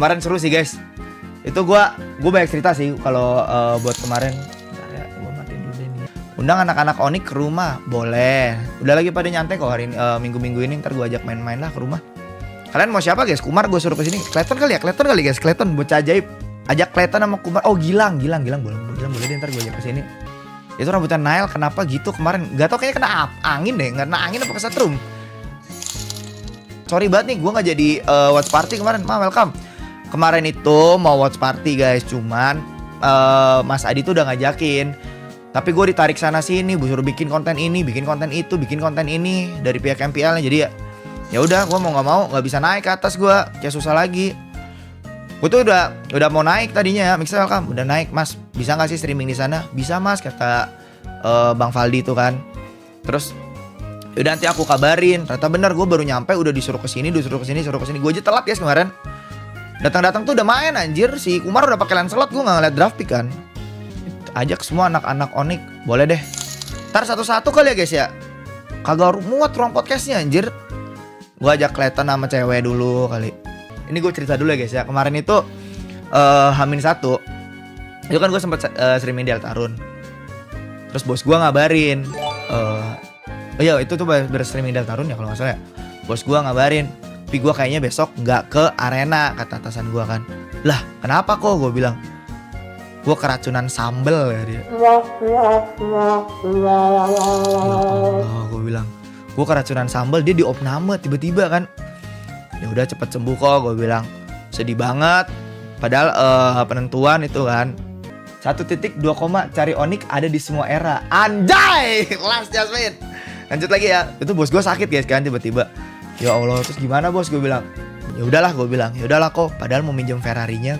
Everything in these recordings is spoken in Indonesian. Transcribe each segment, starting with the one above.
kemarin seru sih guys. Itu gue banyak cerita sih kalau buat kemarin. Bentar ya, gue matiin dulu deh nih. Undang anak-anak Onyx ke rumah, boleh. Udah lagi pada nyantai kok hari ini, minggu-minggu ini. Ntar gue ajak main-main lah ke rumah. Kalian mau siapa guys? Kumar gue suruh ke sini. Clayton kali guys. Clayton bocah ajaib. Ajak Clayton sama Kumar. Oh Gilang boleh deh, ntar gue ajak ke sini. Itu rambutan Nail kenapa gitu kemarin? Gak tau kayaknya kena angin deh. Kena angin apa kesetrum. Sorry banget nih, gue gak jadi watch party kemarin. Welcome. Kemarin itu mau watch party guys. Cuman Mas Adi tuh udah ngajakin. Tapi gue ditarik sana sini, suruh bikin konten ini, bikin konten itu, bikin konten ini dari pihak MPL-nya. Jadi ya udah, gue mau nggak bisa naik ke atas, gue kayak susah lagi. Gue tuh udah mau naik tadinya ya, Mixer welcome, udah naik mas, bisa nggak sih streaming di sana? Bisa mas, kata Bang Faldi itu kan. Terus udah nanti aku kabarin. Ternyata bener, gue baru nyampe udah disuruh kesini. Gue aja telat guys kemarin. Datang tuh udah main anjir. Si Kumar udah pakai lens slot, gue nggak ngeliat draft pick kan. Ajak semua anak-anak Onyx, boleh deh. Ntar satu-satu kali ya guys ya. Kagak muat ruang podcastnya anjir. Gue ajak Clayton sama cewek dulu kali. Ini gue cerita dulu ya guys ya. Kemarin itu H-1 itu kan gue sempet streaming di Altarun. Terus bos gue ngabarin iya itu tuh streaming di Altarun ya kalau gak salah ya. Bos gue ngabarin, tapi gue kayaknya besok gak ke arena, kata atasan gue kan. Lah kenapa kok, gue bilang. Gue keracunan sambel ya dia. Ya Allah, gue bilang gue keracunan sambal, dia di opname tiba-tiba kan. Ya udah cepet sembuh kok, gue bilang. Sedih banget. Padahal penentuan itu kan 1.2, cari Onyx ada di semua era. Anjay, last Jasmine. Lanjut lagi ya. Itu bos gue sakit guys kan tiba-tiba. Ya Allah, terus gimana bos, gue bilang. Ya udahlah, gue bilang. Ya udahlah kok, padahal mau minjem Ferrarinya.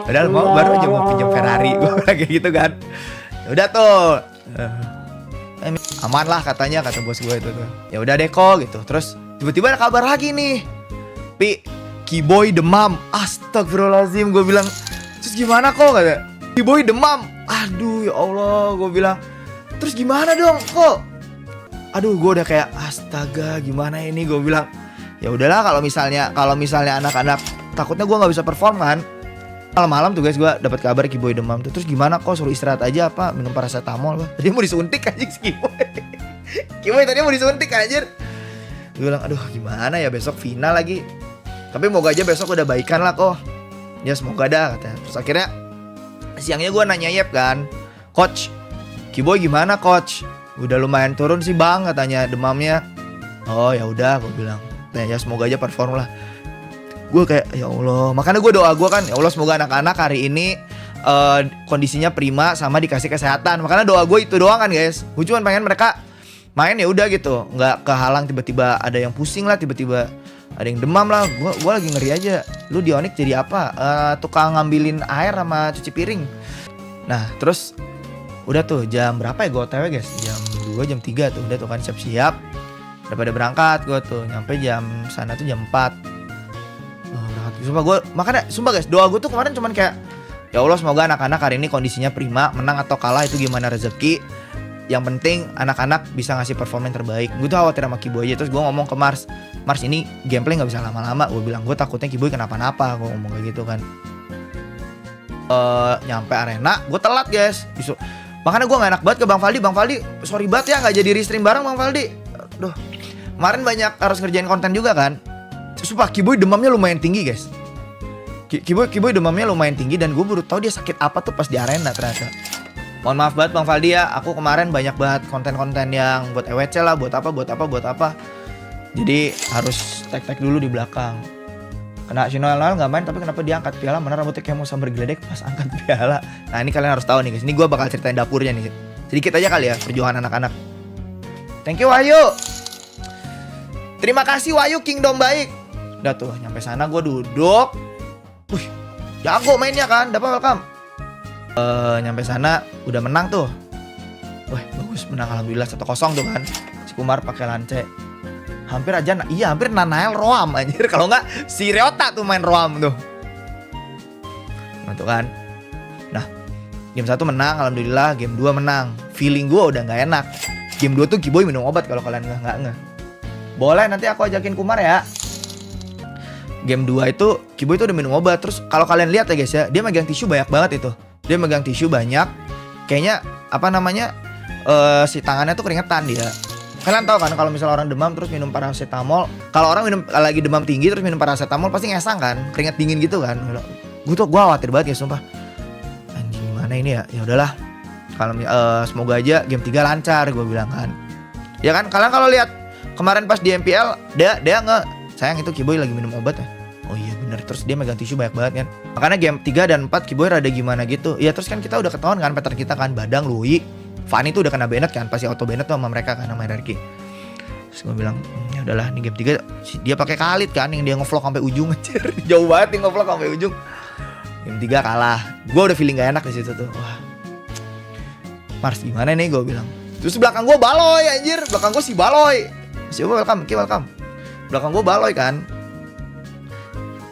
Padahal baru aja mau pinjam Ferrari, gue kayak gitu kan. Ya udah tuh. Aman lah katanya, kata bos gue itu tuh. Ya udah deh kok gitu. Terus tiba-tiba ada kabar lagi nih. Kiboy demam. Astagfirullahaladzim, gue bilang. Terus gimana kok, kata Kiboy demam. Aduh ya Allah, gue bilang. Terus gimana dong kok? Aduh, gue udah kayak astaga gimana ini, gue bilang. Ya udahlah, kalau misalnya anak-anak takutnya gue nggak bisa perform kan. Malam-malam tuh guys gue dapat kabar Kiboy demam tuh. Terus gimana kok, suruh istirahat aja apa, minum paracetamol. Tadi mau disuntik anjing si Kiboy. Kiboy tadi mau disuntik anjir. Gue bilang aduh gimana ya, besok final lagi. Tapi moga aja besok udah baikan lah kok. Ya semoga dah katanya. Terus akhirnya siangnya gue nanya Yep kan, coach Kiboy gimana coach? Udah lumayan turun sih bang katanya demamnya. Oh ya udah, gue bilang. Nah, ya semoga aja perform lah. Gue kayak ya Allah, makanya gue doa gue kan, ya Allah semoga anak-anak hari ini kondisinya prima sama dikasih kesehatan. Makanya doa gue itu doang kan guys. Gue cuma pengen mereka main ya udah gitu, nggak kehalang tiba-tiba ada yang pusing lah, tiba-tiba ada yang demam lah. Gue lagi ngeri aja. Lu di Onyx jadi apa? Tukang ngambilin air sama cuci piring. Nah terus udah tuh jam berapa ya gue OTW guys? Jam 2, jam 3 tuh udah tuh kan siap-siap. Udah pada berangkat gue tuh, nyampe jam sana tuh jam 4. Sumpah gue, makanya sumpah guys, doa gue tuh kemarin cuman kayak ya Allah semoga anak-anak hari ini kondisinya prima, menang atau kalah itu gimana rezeki. Yang penting anak-anak bisa ngasih performa yang terbaik. Gue tuh khawatir sama Kiboy aja. Terus gue ngomong ke Mars ini gameplay gak bisa lama-lama. Gue bilang gue takutnya Kiboy kenapa-napa. Gue ngomong kayak gitu kan. Nyampe arena, gue telat guys. Makanya gue gak enak banget ke Bang Faldi. Bang Faldi sorry banget ya gak jadi restream bareng Bang Faldi. Aduh, kemarin banyak harus ngerjain konten juga kan. Sumpah Kiboy demamnya lumayan tinggi guys. Kiboy demamnya lumayan tinggi. Dan gue baru tahu dia sakit apa tuh pas di arena ternyata. Mohon maaf banget Bang Faldi ya. Aku kemarin banyak banget konten-konten yang buat EWC lah, buat apa. Jadi harus tag dulu di belakang. Kena Shinoel gak main, tapi kenapa dia angkat piala? Mana rambutnya kayak mau sambar geledek pas angkat piala. Nah ini kalian harus tahu nih guys. Ini gue bakal ceritain dapurnya nih. Sedikit aja kali ya perjuangan anak-anak. Thank you Wahyu. Terima kasih Wahyu, Kingdom baik. Udah tuh nyampe sana gue duduk. Wih jago mainnya kan, dapat welcome. Nyampe sana udah menang tuh. Wah bagus, menang alhamdulillah 1-0 tuh kan. Si Kumar pakai lance. Hampir aja, hampir Nanael Roam anjir. Kalau nggak si Ryota tuh main Roam tuh. Nah tuh kan. Nah game 1 menang alhamdulillah, game 2 menang. Feeling gue udah nggak enak. Game 2 tuh Kiboy minum obat kalau kalian nggak. Boleh nanti aku ajakin Kumar ya. game 2 itu Kiboy itu udah minum obat. Terus kalau kalian lihat ya guys ya, dia megang tisu banyak banget itu. Dia megang tisu banyak. Kayaknya apa namanya? Si tangannya tuh keringetan dia. Kalian tahu kan kalau misalnya orang demam terus minum paracetamol, kalau orang lagi demam tinggi terus minum paracetamol pasti ngesang kan, keringet dingin gitu kan. Gue khawatir banget ya sumpah. Anjing gimana ini ya? Ya udahlah. Kalau semoga aja game 3 lancar, gue bilang kan. Ya kan, kalian kalau lihat kemarin pas di MPL, dia sayang itu Kiboy lagi minum obat ya. Oh iya bener, terus dia megang tisu banyak banget kan. Makanya game 3 dan 4 Kiboy rada gimana gitu. Ya terus kan kita udah ketahuan kan pattern kita kan, Badang, Lui, Fanny tuh udah kena banned kan, pasti auto banned tuh sama mereka kan, sama RRQ. Terus gue bilang, ya udahlah, ini game 3 dia pakai Khalid kan, yang dia ngevlog sampai ujung anjir. Jauh banget nih ngevlog sampai ujung. Game 3 kalah. Gue udah feeling gak enak di situ tuh. Wah. Mars gimana nih gue bilang. Terus belakang gue Baloy anjir, belakang gue si Baloy. Siapa welcome, welcome. Belakang gue Baloy kan.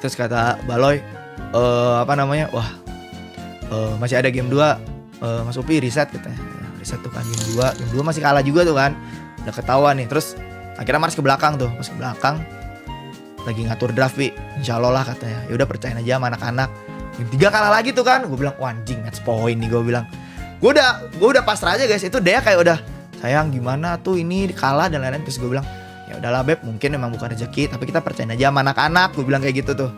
Terus kata Baloy, apa namanya? Wah, masih ada game 2, Mas Upi reset katanya. Reset tuh kan game 2 masih kalah juga tuh kan. Udah ketahuan nih. Terus akhirnya Mars ke belakang tuh, pas ke belakang lagi ngatur draft, insya Allah lah katanya. Ya udah percayain aja sama anak-anak. Game 3 kalah lagi tuh kan. Gue bilang, wah anjing match point nih gue bilang. Gue udah pasrah aja guys. Itu dia kayak udah, sayang gimana tuh ini kalah dan lain-lain. Terus gue bilang, ya udahlah Beb, mungkin memang bukan rezeki, tapi kita percayain aja sama anak-anak. Gue bilang kayak gitu tuh.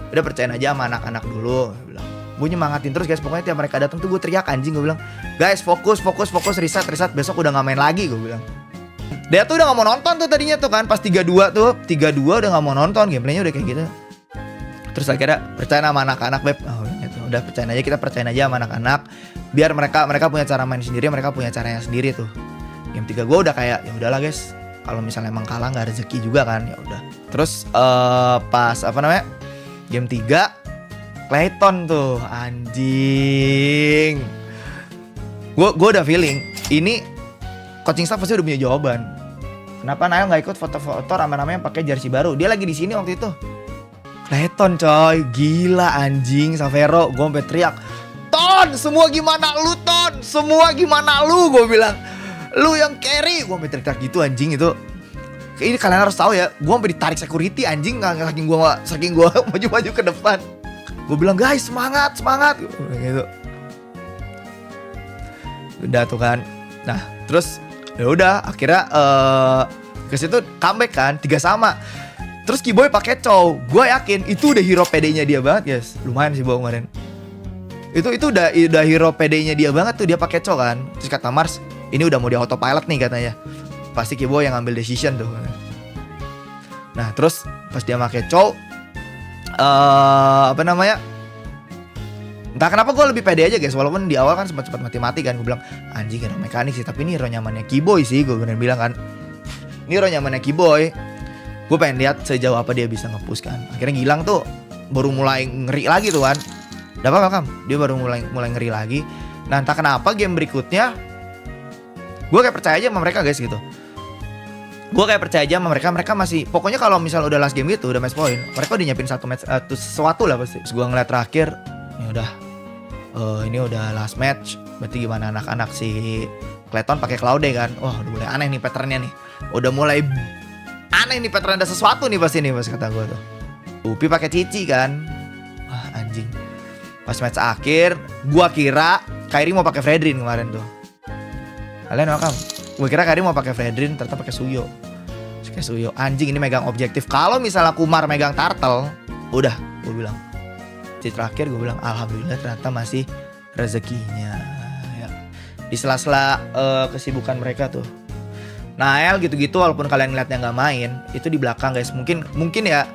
Udah percayain aja sama anak-anak dulu. Gue bilang, gue nyemangatin terus guys. Pokoknya tiap mereka datang tuh gue teriak anjing. Gue bilang, guys fokus, reset. Besok udah gak main lagi. Gue bilang. Dia tuh udah gak mau nonton tuh tadinya tuh kan. Pas 3-2 tuh, 3-2 udah gak mau nonton. Gameplaynya udah kayak gitu. Terus akhirnya percaya sama anak-anak Beb. Oh, gitu. Udah percayain aja, kita percayain aja sama anak-anak. Biar mereka punya cara main sendiri, mereka punya caranya sendiri tuh. Game 3 gue udah kayak, ya udahlah guys. Kalau misalnya emang kalah nggak rezeki juga kan, ya udah. Terus pas apa namanya? Game 3 Clayton tuh anjing. Gue udah feeling ini coaching staff pasti udah punya jawaban. Kenapa Nael nggak ikut foto-foto rame-rame yang pakai jersey baru? Dia lagi di sini waktu itu. Clayton coy, gila anjing Savero. Gue sampai teriak, Ton, semua gimana lu Ton? Semua gimana lu? Gue bilang, lu yang carry. Gue sampai teriak gitu anjing itu. Ini kalian harus tahu ya, gue sampai ditarik security anjing, saking gue maju-maju ke depan. Gue bilang guys semangat gitu. Udah tuh kan. Nah terus ya udah akhirnya ke situ comeback kan 3-3. Terus Kiboy pakai Chow. Gue yakin itu udah hero PD-nya dia banget guys. Lumayan sih bawa kemarin. Itu udah hero PD-nya dia banget tuh, dia pakai Chow kan. Terus kata Mars, ini udah mau di autopilot nih katanya. Pasti Kiboy yang ngambil decision tuh. Nah terus pas dia pakai Chow, apa namanya? Entah kenapa gue lebih pede aja guys. Walaupun di awal kan sempat mati-mati kan. Gue bilang anjing hero mekanik sih, tapi ini hero nyamannya Kiboy sih. Gue bener bilang kan, ini hero nyamannya Kiboy. Gue pengen lihat sejauh apa dia bisa nge-push kan. Akhirnya Gilang tuh baru mulai ngeri lagi tuh kan. Udah apa Kam? Dia baru mulai ngeri lagi. Nah entah kenapa game berikutnya gue kayak percaya aja sama mereka guys gitu. Gue kayak percaya aja sama mereka. Mereka masih, pokoknya kalau misal udah last game gitu, udah match point, mereka udah nyiapin satu match, sesuatu lah pasti. Terus gue ngeliat terakhir, ya udah, ini udah last match. Berarti gimana anak-anak si Clayton pakai Cloude kan? Wah udah mulai aneh nih patternnya nih. Udah mulai aneh nih pattern, ada sesuatu nih pasti nih pas kata gue tuh. Upi pakai Cici kan? Wah anjing. Pas match akhir, gue kira Kairi mau pakai Fredrin kemarin tuh. Kalian welcome. Gue kira Kairi mau pakai Fredrin, ternyata pakai Suyo. Pakai Suyo. Anjing ini megang objektif. Kalau misalnya Kumar megang Turtle, udah gue bilang. Di terakhir gue bilang alhamdulillah ternyata masih rezekinya. Ya. Di sela-sela kesibukan mereka tuh. Nael gitu-gitu walaupun kalian ngeliatnya nggak main, itu di belakang guys. Mungkin ya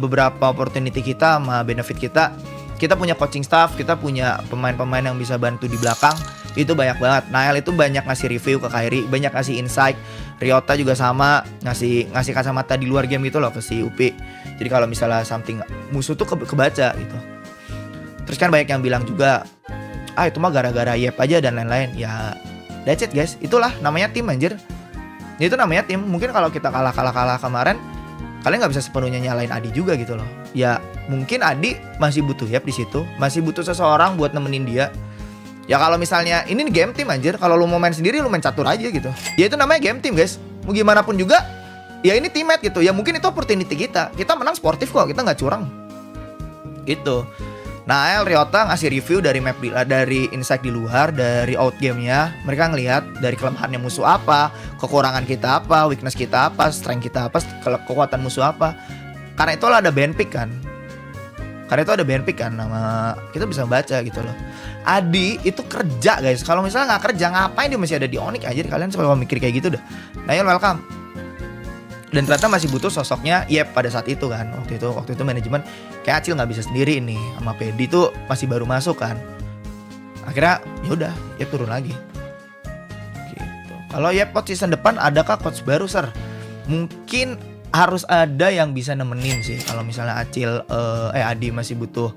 beberapa opportunity kita sama benefit kita punya coaching staff, kita punya pemain-pemain yang bisa bantu di belakang. Itu banyak banget. Nael itu banyak ngasih review ke Kairi, banyak ngasih insight. Ryota juga sama, ngasih kacamata di luar game gitu loh ke si Upi. Jadi kalau misalnya something musuh tuh kebaca gitu. Terus kan banyak yang bilang juga, itu mah gara-gara Yep aja dan lain-lain. Ya that's it guys, itulah namanya tim anjir. Itu namanya tim. Mungkin kalau kita kalah kemarin, kalian nggak bisa sepenuhnya nyalain Adi juga gitu loh. Ya mungkin Adi masih butuh Yep di situ, masih butuh seseorang buat nemenin dia. Ya kalau misalnya ini game team anjir, kalau lu mau main sendiri lu main catur aja gitu. Ya itu namanya game team guys. Mau gimana pun juga ya ini teammate gitu. Ya mungkin itu opportunity kita. Kita menang sportif kok, kita nggak curang. Gitu. Nael, Ryota ngasih review dari map dari insight di luar, dari outgame-nya. Mereka ngelihat dari kelemahannya musuh apa, kekurangan kita apa, weakness kita apa, strength kita apa, kekuatan musuh apa. Karena itu ada ban pick kan. Nama kita bisa baca gitu loh. Adi itu kerja guys. Kalau misalnya nggak kerja, ngapain dia masih ada di Onyx aja? Kalian selalu mikir kayak gitu dah. Nael, welcome. Dan ternyata masih butuh sosoknya Yep pada saat itu kan. Waktu itu manajemen kayak Acil nggak bisa sendiri nih, sama Pedi tuh masih baru masuk kan. Akhirnya ya udah Yep turun lagi gitu. Kalau Yep coach season depan adakah coach baru Sir? Mungkin harus ada yang bisa nemenin sih. Kalau misalnya Acil Adi masih butuh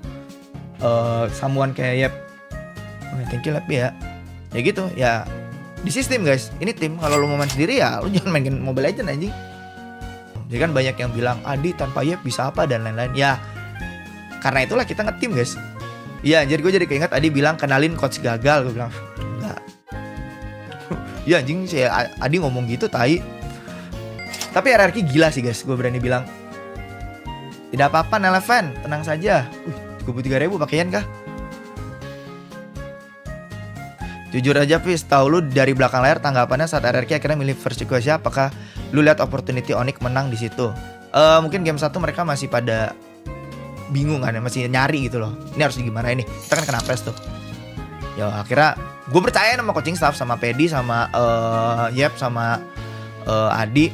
someone kayak Yep. Oke, thank you Lep ya. Ya gitu ya. Di sistem guys, ini tim. Kalau lu mau main sendiri ya lu jangan mainin Mobile Legends anjing. Jadi kan banyak yang bilang Adi tanpa Yep bisa apa dan lain-lain. Ya karena itulah kita nge-team guys. Iya anjir, gue jadi keinget Adi bilang kenalin coach gagal. Gue bilang enggak. Ya anjing si Adi ngomong gitu tai. Tapi RRQ gila sih guys. Gue berani bilang tidak apa-apa Neleven, tenang saja. 33.000 pakaian kah? Jujur aja Fis, tahu lu dari belakang layar tanggapannya saat RRQ akhirnya milih first Equasia, apakah lu lihat opportunity Onyx menang di situ? Mungkin game 1 mereka masih pada bingung kan ya, masih nyari gitu loh. Ini harus gimana ini? Kita kan kena press tuh. Ya akhirnya gue percaya sama coaching staff, sama Pedi, sama Yep, sama Adi,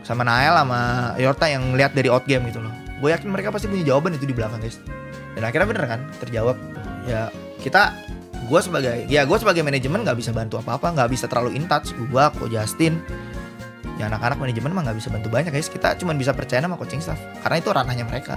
sama Nael, sama Yorta yang lihat dari outgame gitu loh. Gue yakin mereka pasti punya jawaban itu di belakang guys. Dan akhirnya bener kan, terjawab. Ya gue sebagai manajemen nggak bisa bantu apa-apa, nggak bisa terlalu in touch. Gue, Ko Justin, ya anak-anak manajemen mah nggak bisa bantu banyak guys. Kita cuma bisa percaya sama coaching staff karena itu ranahnya mereka.